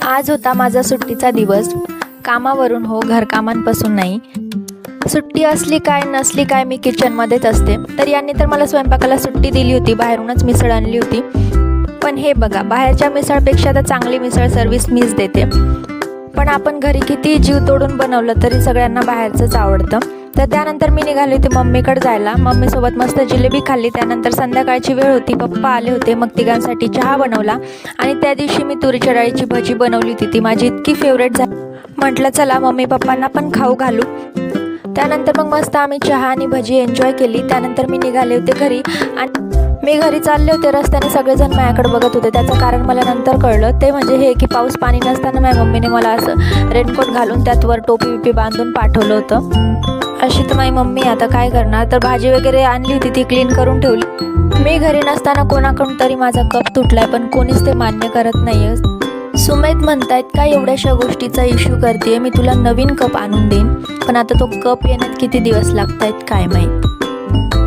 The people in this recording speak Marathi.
आज होता माझा सुट्टीचा दिवस. कामावरून हो, घरकामांपासून नाही. सुट्टी असली काय नसली काय मी किचनमध्येच असते. तर यांनी तर मला स्वयंपाकाला सुट्टी दिली होती, बाहेरूनच मिसळ आणली होती. पण हे बघा, बाहेरच्या मिसळपेक्षा तर चांगली मिसळ सर्व्हिस मीच देते. पण आपण घरी किती जीव तोडून बनवलं तरी सगळ्यांना बाहेरचंच आवडतं. तर त्यानंतर मी निघाली होती मम्मीकडे जायला. मम्मीसोबत मस्त जिलेबी खाल्ली. त्यानंतर संध्याकाळची वेळ होती, पप्पा आले होते. मग तिघांसाठी चहा बनवला आणि त्या दिवशी मी तुरीच्या डाळीची भजी बनवली होती. ती माझी इतकी फेवरेट झाली, म्हटलं चला मम्मी पप्पांना पण खाऊ घालू. त्यानंतर मग मस्त आम्ही चहा आणि भजी एन्जॉय केली. त्यानंतर मी निघाले होते घरी आणि मी घरी चालले होते. रस्त्याने सगळेजण माझ्याकडे बघत होते. त्याचं कारण मला नंतर कळलं. ते म्हणजे हे की पाऊस पाणी नसताना माझ्या मम्मीने मला असं रेनकोट घालून त्यात वर टोपी बिपी बांधून पाठवलं होतं. अशी तर माझी मम्मी आता काय करणार. तर भाजी वगैरे आणली होती, ती क्लीन करून ठेवली. मी घरी नसताना कोणाकडून तरी माझा कप तुटलाय, पण कोणीच ते मान्य करत नाहीये. सुमेध म्हणतायत काय एवढ्याशा गोष्टीचा इश्यू करते, मी तुला नवीन कप आणून देईन. पण आता तो कप येण्यात किती दिवस लागतायत काय माहीत.